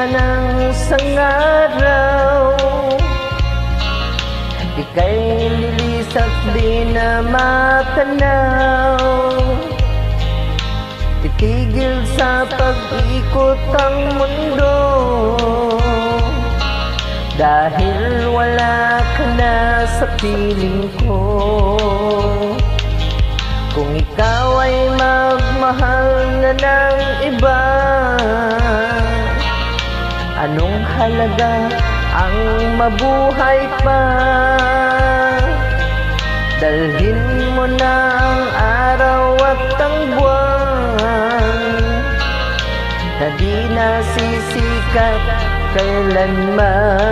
man ang isang araw, ika'y lilis at di na matanaw. Titigil sa pag-ikot ang mundo, dahil wala ka na sa piling ko. Kung ikaw ay magmahal na ng iba, anong halaga ang mabuhay pa? Dalhin mo na ang araw at ang buwan, na di nasisikat kailanman.